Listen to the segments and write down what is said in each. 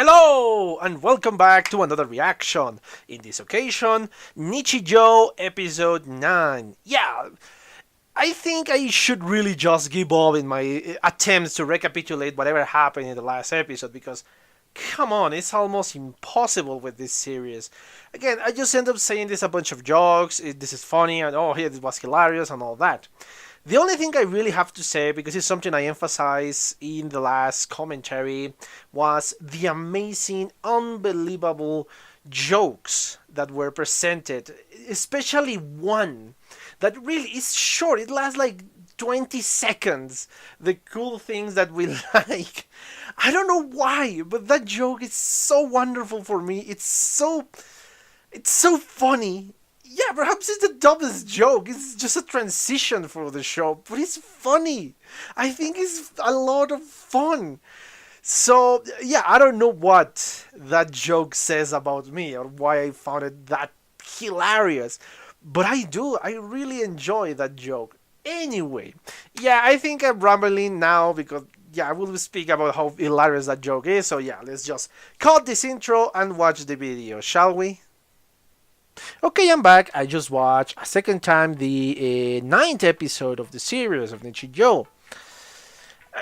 Hello and welcome back to another reaction. In this occasion, Nichijou episode 9. Yeah, I think I should really just give up in my attempts to recapitulate whatever happened in the last episode because come on, it's almost impossible with this series. Again, I just end up saying this a bunch of jokes, this is funny and oh, yeah, this was hilarious and all that. The only thing I really have to say, because it's something I emphasized in the last commentary, was the amazing, unbelievable jokes that were presented, especially one that really is short. It lasts like 20 seconds. The cool things that we like. I don't know why, but that joke is so wonderful for me. It's so funny. Yeah, perhaps it's the dumbest joke. It's just a transition for the show, but it's funny. I think it's a lot of fun. So, yeah, I don't know what that joke says about me or why I found it that hilarious, but I do. I really enjoy that joke. Anyway, yeah, I think I'm rambling now because, yeah, I will speak about how hilarious that joke is. So, yeah, let's just cut this intro and watch the video, shall we? Okay, I'm back. I just watched a second time the ninth episode of the series of Nichijou.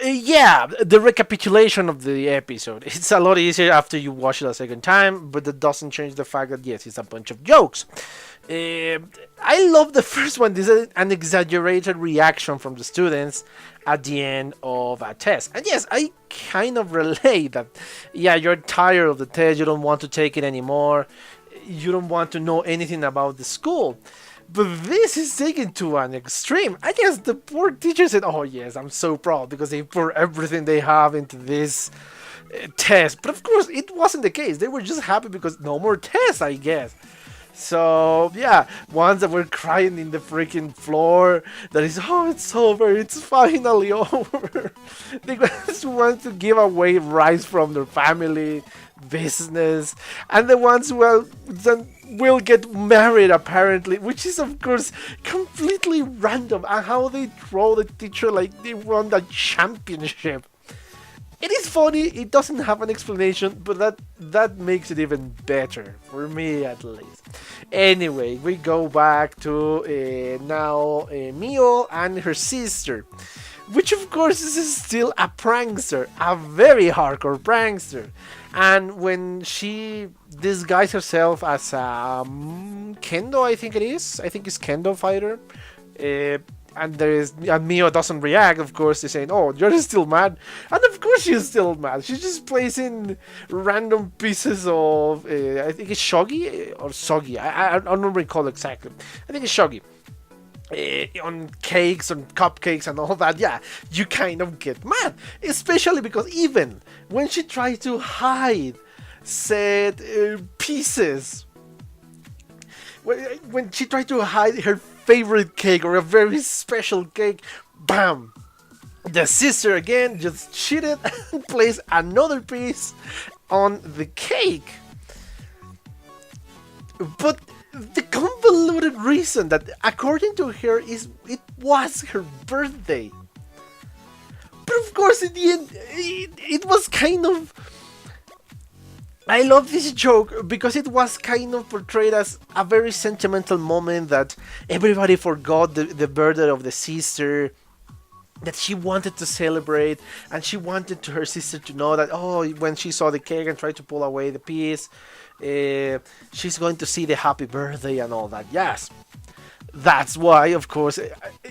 Yeah, the recapitulation of the episode. It's a lot easier after you watch it a second time, but that doesn't change the fact that, yes, it's a bunch of jokes. I love the first one. This is an exaggerated reaction from the students at the end of a test. And yes, I kind of relate that, yeah, you're tired of the test, you don't want to take it anymore. You don't want to know anything about the school. But this is taken to an extreme. I guess the poor teacher said, oh yes, I'm so proud because they pour everything they have into this test. But of course, it wasn't the case. They were just happy because no more tests, I guess. So, yeah, ones that were crying in the freaking floor, that is, oh, it's over, it's finally over. They just want to give away rice from their family, business, and the ones who will get married, apparently, which is, of course, completely random, and how they throw the teacher like they won the championship. It is funny, it doesn't have an explanation, but that makes it even better, for me at least. Anyway, we go back to now Mio and her sister, which of course is still a prankster, a very hardcore prankster. And when she disguised herself as a kendo, I think it's kendo fighter, and Mio doesn't react, of course, they're saying, oh, you're still mad. And of course she's still mad. She's just placing random pieces of, I think it's shogi or sogi. I don't recall exactly. I think it's shogi. On cakes, on cupcakes and all that, yeah, you kind of get mad. Especially because even when she tries to hide said pieces, when she tried to hide her favorite cake or a very special cake, bam! The sister again just cheated and placed another piece on the cake. But the convoluted reason that, according to her, is it was her birthday. But of course, in the end, it was kind of. I love this joke because it was kind of portrayed as a very sentimental moment that everybody forgot the birthday of the sister, that she wanted to celebrate, and she wanted her sister to know that, oh, when she saw the cake and tried to pull away the piece, she's going to see the happy birthday and all that. Yes, that's why, of course,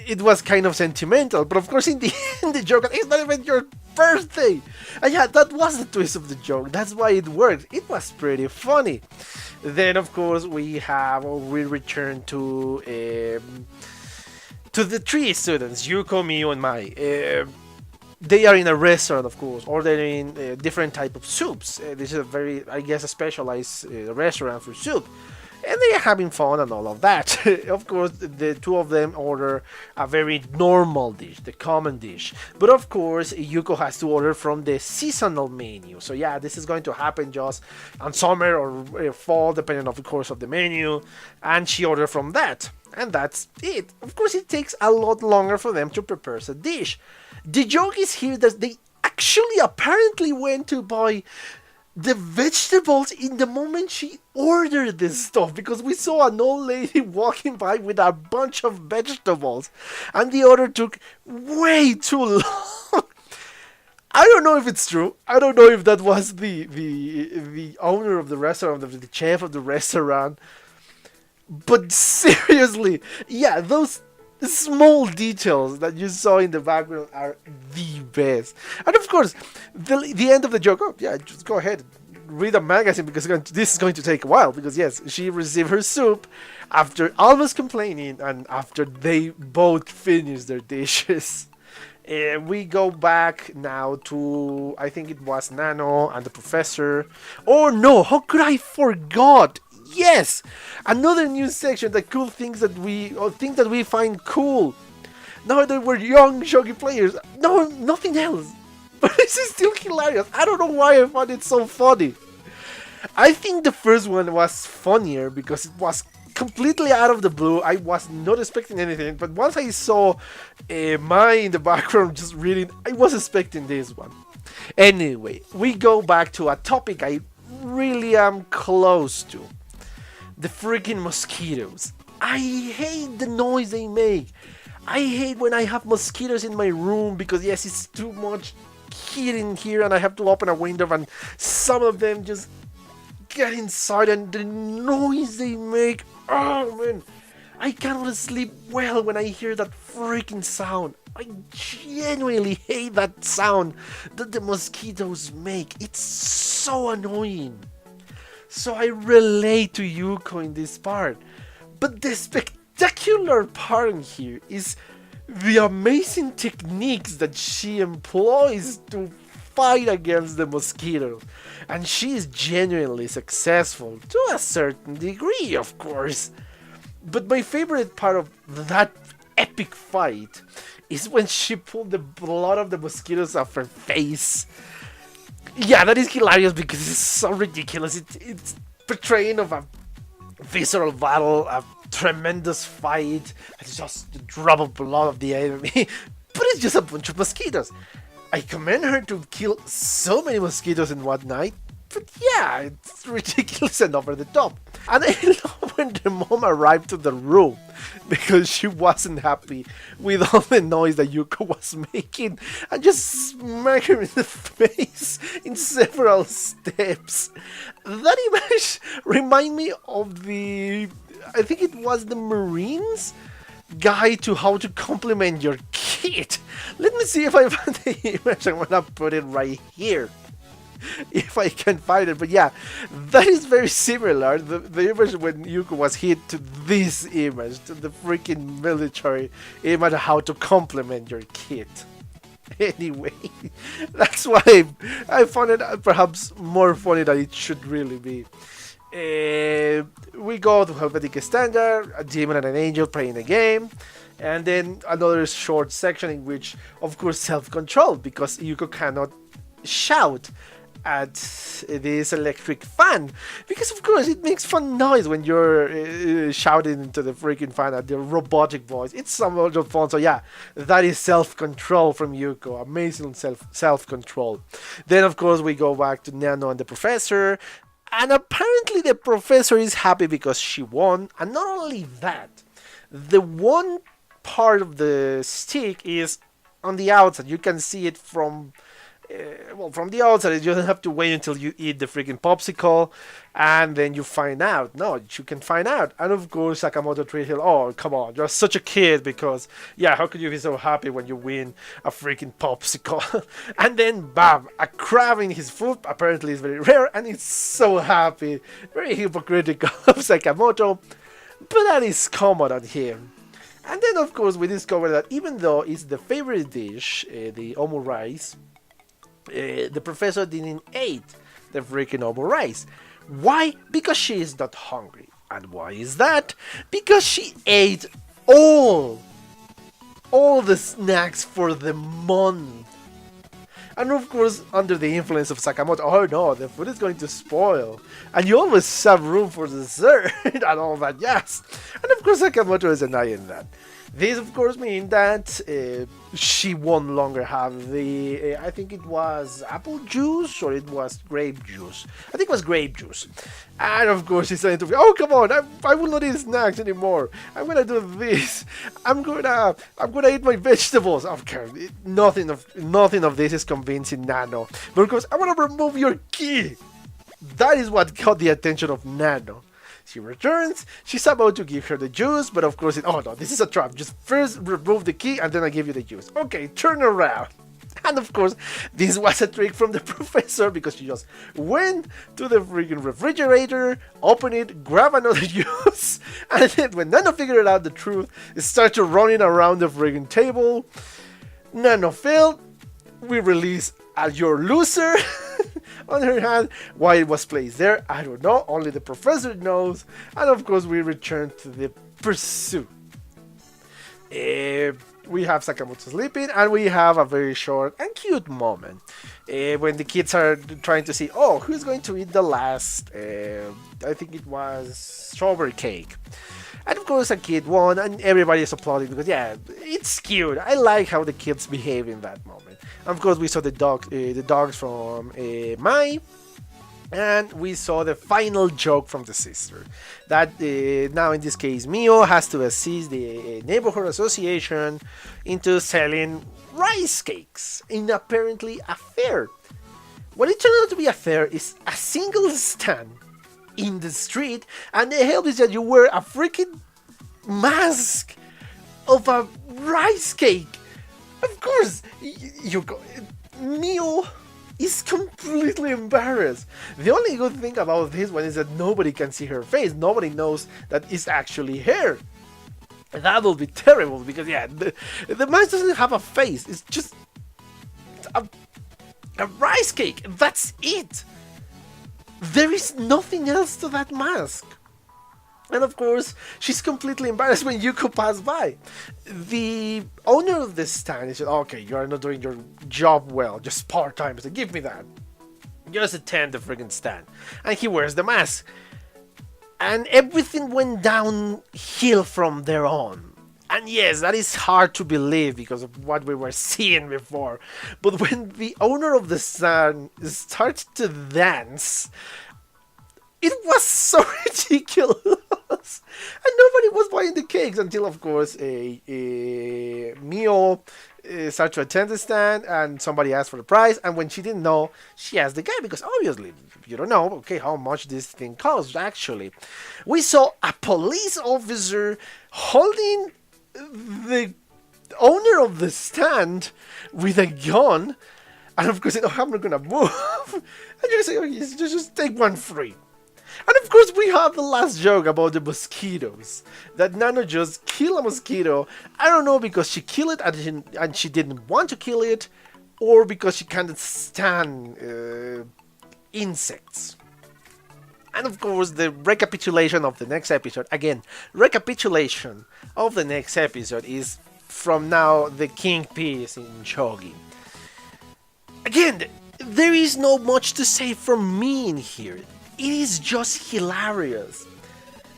it was kind of sentimental. But of course, in the end, the joke, it's not even your birthday. And yeah, that was the twist of the joke. That's why it worked. It was pretty funny. Then, of course, we return to the three students, Yuuko, Mio, and Mai. They are in a restaurant, of course, ordering different type of soups. This is a very, I guess, a specialized restaurant for soup. And they are having fun and all of that. Of course, the two of them order a very normal dish, the common dish. But of course, Yuuko has to order from the seasonal menu. So yeah, this is going to happen just on summer or fall, depending, of course, of the menu. And she ordered from that. And that's it. Of course, it takes a lot longer for them to prepare the dish. The joke is here that they actually apparently went to buy the vegetables in the moment she ordered this stuff, because we saw an old lady walking by with a bunch of vegetables and the order took way too long. I don't know if it's true. I don't know if that was the owner of the restaurant, the chef of the restaurant. But seriously, yeah, those small details that you saw in the background are the best. And of course, the end of the joke, oh yeah, just go ahead, read a magazine, because this is going to take a while, because yes, she received her soup after almost complaining and after they both finished their dishes. We go back now to, I think it was Nano and the professor. Oh no, how could I forgot? Yes, another new section, the cool things that we find cool. Now that we're young shogi players, no, nothing else. But this is still hilarious. I don't know why I found it so funny. I think the first one was funnier because it was completely out of the blue. I was not expecting anything, but once I saw Mai in the background just reading, I was expecting this one. Anyway, we go back to a topic I really am close to. The freaking mosquitoes. I hate the noise they make. I hate when I have mosquitoes in my room because yes, it's too much heat in here and I have to open a window and some of them just get inside and the noise they make. Oh man, I cannot sleep well when I hear that freaking sound. I genuinely hate that sound that the mosquitoes make. It's so annoying. So I relate to Yuuko in this part. But the spectacular part in here is the amazing techniques that she employs to fight against the mosquitoes. And she is genuinely successful, to a certain degree, of course. But my favorite part of that epic fight is when she pulled the blood of the mosquitoes off her face. Yeah, that is hilarious because it's so ridiculous. It's portraying of a visceral battle, a tremendous fight. It's just a drop of blood of the enemy, but it's just a bunch of mosquitoes. I commend her to kill so many mosquitoes in one night, but yeah, it's ridiculous and over the top. And I love when the mom arrived to the room because she wasn't happy with all the noise that Yuuko was making and just smack her in the face in several steps. That image reminded me of I think it was the Marines guide to how to compliment your kid. Let me see if I find the image. I'm gonna put it right here if I can find it. But yeah, that is very similar. The image when Yuuko was hit to this image, to the freaking military image, how to compliment your kid. Anyway, that's why I found it perhaps more funny than it should really be. We go to Helvetic Standard, a demon and an angel playing a game, and then another short section in which, of course, self-control, because Yuuko cannot shout at this electric fan, because of course it makes fun noise when you're shouting into the freaking fan at the robotic voice. It's somewhat of fun. So yeah, that is self-control from Yuuko. Amazing self-control. Then of course we go back to Nano and the professor, and apparently the professor is happy because she won. And not only that, the one part of the stick is on the outside. You can see it from from the outside. You don't have to wait until you eat the freaking popsicle and then you find out. No, you can find out. And of course Sakamoto treats him, oh come on, you're such a kid, because yeah, how could you be so happy when you win a freaking popsicle? And then bam, a crab in his food apparently is very rare, and he's so happy. Very hypocritical of Sakamoto, but that is common on him. And then of course we discover that even though it's the favorite dish, the omu rice, the professor didn't eat the freaking omu rice. Why? Because she is not hungry. And why is that? Because she ate all the snacks for the month. And of course, under the influence of Sakamoto, oh no, the food is going to spoil. And you always have room for dessert and all that, yes. And of course, Sakamoto is denying that. This, of course, means that she won't longer have the. I think it was apple juice or it was grape juice. I think it was grape juice. And of course, she's saying to me, "Oh, come on! I will not eat snacks anymore. I'm gonna do this. I'm gonna eat my vegetables." Okay, nothing of this is convincing Nano. But of course, I want to remove your key. That is what caught the attention of Nano. She returns, she's about to give her the juice, but of course, oh no, this is a trap. Just first remove the key and then I give you the juice. Okay, turn around. And of course, this was a trick from the professor because she just went to the freaking refrigerator, open it, grab another juice, and then when Nano figured out the truth, it started running around the freaking table. Nano failed. We release a your loser on her hand. Why it was placed there, I don't know. Only the professor knows. And of course, we return to the pursuit. We have Sakamoto sleeping, and we have a very short and cute moment when the kids are trying to see, oh, who's going to eat the last, I think it was strawberry cake. And of course, a kid won, and everybody is applauding because, yeah, it's cute. I like how the kids behave in that moment. And of course, we saw the dogs from Mai, and we saw the final joke from the sister. That now, in this case, Mio has to assist the neighborhood association into selling rice cakes in apparently a fair. What it turned out to be a fair is a single stand in the street, and the help is that you wear a freaking mask of a rice cake. Of course, Mio is completely embarrassed. The only good thing about this one is that nobody can see her face. Nobody knows that it's actually her. That will be terrible because, yeah, the mask doesn't have a face. It's just a rice cake. That's it. There is nothing else to that mask. And of course, she's completely embarrassed when Yuuko passed by. The owner of the stand said, okay, you are not doing your job well, just part-time, so give me that. Just attend the friggin' stand. And he wears the mask. And everything went downhill from there on. And yes, that is hard to believe because of what we were seeing before. But when the owner of the stand starts to dance, it was so ridiculous. And nobody was buying the cakes until, of course, Mio started to attend the stand and somebody asked for the price. And when she didn't know, she asked the guy because obviously you don't know, okay, how much this thing costs actually. We saw a police officer holding the owner of the stand with a gun. And of course, I'm not going to move. And you say, okay, just take one free. And of course, we have the last joke about the mosquitos. That Nano just killed a mosquito. I don't know because she killed it and she didn't want to kill it, or because she can't stand insects. And of course, the recapitulation of the next episode. Again, recapitulation of the next episode is from now the king piece in Shogi. Again, there is not much to say from me in here. It is just hilarious.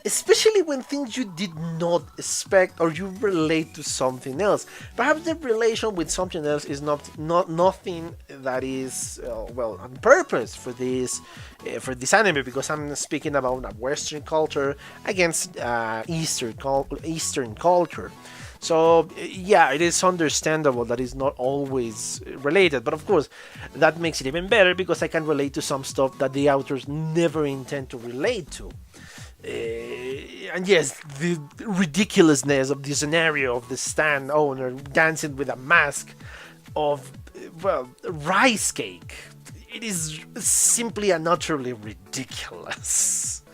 Especially when things you did not expect or you relate to something else. Perhaps the relation with something else is not nothing that is well on purpose for this anime, because I'm speaking about a Western culture against Eastern culture. So yeah, it is understandable that it's not always related, but of course that makes it even better because I can relate to some stuff that the authors never intend to relate to. And yes, the ridiculousness of the scenario of the stand owner dancing with a mask of, well, rice cake. It is simply and utterly ridiculous.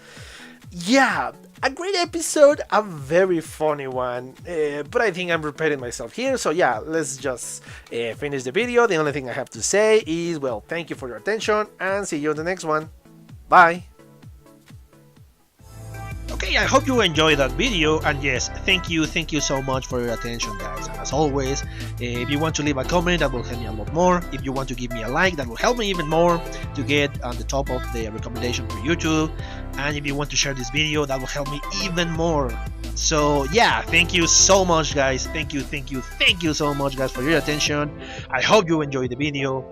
Yeah, a great episode, a very funny one, but I think I'm repeating myself here, so yeah, let's just finish the video. The only thing I have to say is, well, thank you for your attention, and see you in the next one. Bye! Okay, I hope you enjoyed that video, and yes, thank you so much for your attention, guys. as always. If you want to leave a comment, that will help me a lot more. If you want to give me a like, that will help me even more to get on the top of the recommendation for YouTube. And if you want to share this video, that will help me even more. So yeah, thank you so much, guys. Thank you so much, guys, for your attention. I hope you enjoyed the video,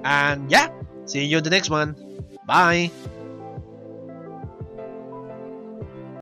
and yeah, see you in the next one. Bye.